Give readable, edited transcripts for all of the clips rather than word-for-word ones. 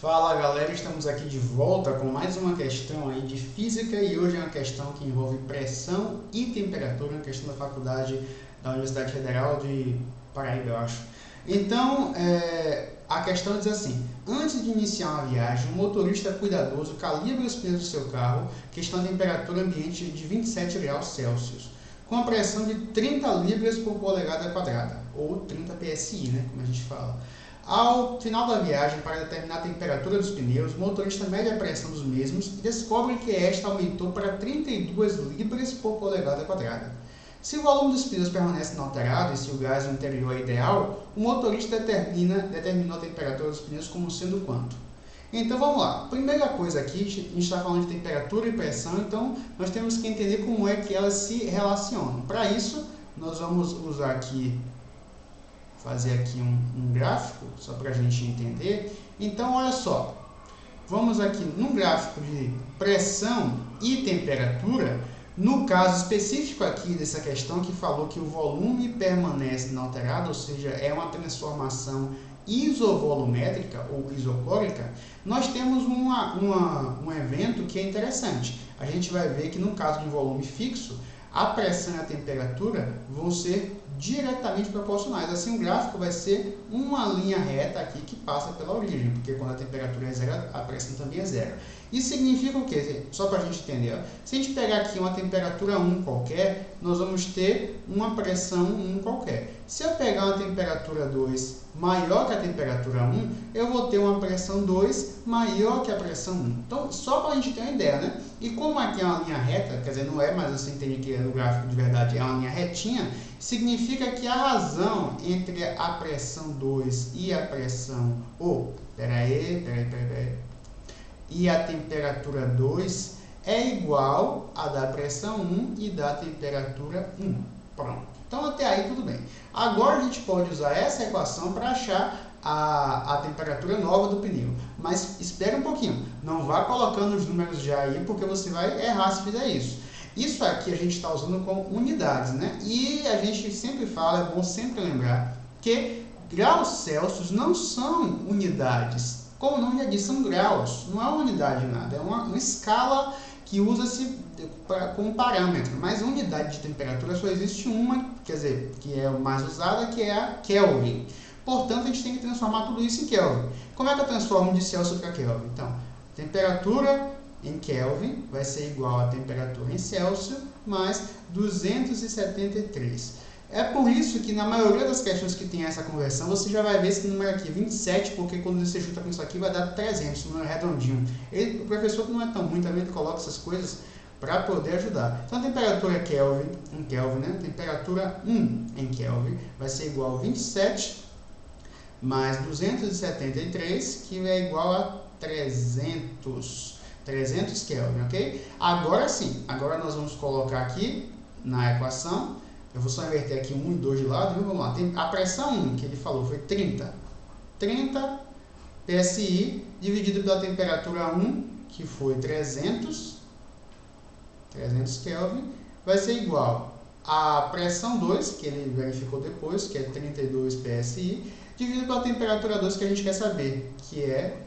Fala galera, estamos aqui de volta com mais uma questão aí de física e hoje é uma questão que envolve pressão e temperatura, uma questão da faculdade da Universidade Federal de Paraíba, eu acho. Então, a questão diz assim: antes de iniciar uma viagem, um motorista cuidadoso calibra os pneus do seu carro, que estão a temperatura ambiente de 27 graus Celsius, com a pressão de 30 libras por polegada quadrada, ou 30 psi, né, como a gente fala. Ao final da viagem, para determinar a temperatura dos pneus, o motorista mede a pressão dos mesmos e descobre que esta aumentou para 32 libras por polegada quadrada. Se o volume dos pneus permanece inalterado e se o gás no interior é ideal, o motorista determinou a temperatura dos pneus como sendo quanto? Então vamos lá. Primeira coisa aqui, a gente está falando de temperatura e pressão, então nós temos que entender como é que elas se relacionam. Para isso, nós vamos usar aqui fazer aqui um gráfico, só para a gente entender. Então, olha só, vamos aqui num gráfico de pressão e temperatura, no caso específico aqui dessa questão que falou que o volume permanece inalterado, ou seja, é uma transformação isovolumétrica ou isocórica, nós temos um evento que é interessante. A gente vai ver que no caso de volume fixo, a pressão e a temperatura vão ser diretamente proporcionais. Assim, o gráfico vai ser uma linha reta aqui que passa pela origem, porque quando a temperatura é zero, a pressão também é zero. Isso significa o quê? Só para a gente entender. Ó. Se a gente pegar aqui uma temperatura 1 qualquer, nós vamos ter uma pressão 1 qualquer. Se eu pegar uma temperatura 2 maior que a temperatura 1, eu vou ter uma pressão 2 maior que a pressão 1. Então, só para a gente ter uma ideia, né? E como aqui é uma linha reta, quer dizer, não é, mas você entende que no gráfico de verdade é uma linha retinha, significa que a razão entre a pressão 2 e a pressão... E a temperatura 2 é igual a da pressão 1 e da temperatura 1. Pronto. Então, até aí tudo bem. Agora a gente pode usar essa equação para achar a temperatura nova do pneu. Mas espera um pouquinho. Não vá colocando os números já aí, porque você vai errar se fizer isso. Isso aqui a gente está usando como unidades, né? E a gente sempre fala, é bom sempre lembrar, que graus Celsius não são unidades. Como o nome já diz, são graus. Não é uma unidade de nada. É uma escala que usa-se como parâmetro. Mas a unidade de temperatura só existe uma, quer dizer, que é a mais usada, que é a Kelvin. Portanto, a gente tem que transformar tudo isso em Kelvin. Como é que eu transformo de Celsius para Kelvin? Então, temperatura em Kelvin vai ser igual a temperatura em Celsius mais 273. É por isso que na maioria das questões que tem essa conversão, você já vai ver esse número aqui, 27, porque quando você junta com isso aqui vai dar 300, número redondinho. O professor que não é tão ruim também, ele coloca essas coisas para poder ajudar. Então a temperatura Kelvin, em Kelvin, né? Temperatura 1 em Kelvin vai ser igual a 27 mais 273, que é igual a 300 Kelvin, ok? Agora sim, agora nós vamos colocar aqui na equação, eu vou só inverter aqui 1 e 2 de lado, viu? Vamos lá, a pressão 1 que ele falou foi 30 psi dividido pela temperatura 1, que foi 300 Kelvin, vai ser igual a pressão 2, que ele verificou depois, que é 32 psi, dividido pela temperatura 2 que a gente quer saber, que é,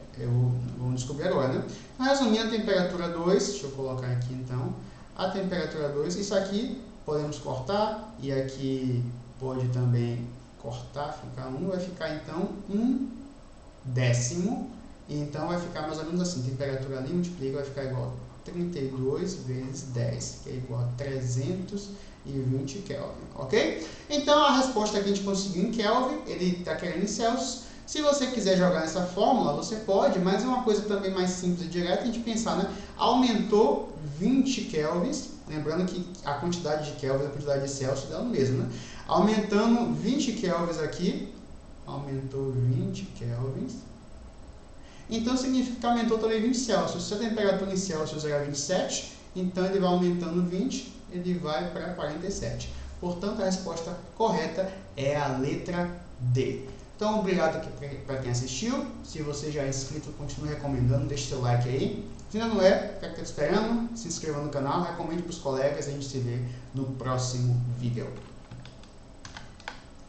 vamos descobrir agora, né? Resumindo, a temperatura 2, deixa eu colocar aqui então, a temperatura 2, isso aqui podemos cortar, e aqui pode também cortar, ficar 1, vai ficar então 1/10, então vai ficar mais ou menos assim, temperatura ali multiplica, vai ficar igual a 32 vezes 10, que é igual a 320 Kelvin, ok? Então a resposta que a gente conseguiu em Kelvin, ele está querendo em Celsius. Se você quiser jogar nessa fórmula, você pode, mas é uma coisa também mais simples e direta a gente pensar, né? Aumentou 20 kelvins, lembrando que a quantidade de kelvins e a quantidade de Celsius dá o mesmo, né? Aumentando 20 kelvins aqui, aumentou 20 kelvins, então significa que aumentou também 20 Celsius. Se a temperatura em Celsius era 27, então ele vai aumentando 20, ele vai para 47. Portanto, a resposta correta é a letra D. Então, obrigado para quem assistiu. Se você já é inscrito, continue recomendando, deixe seu like aí. Se ainda não é, fica esperando, se inscreva no canal, recomende para os colegas e a gente se vê no próximo vídeo.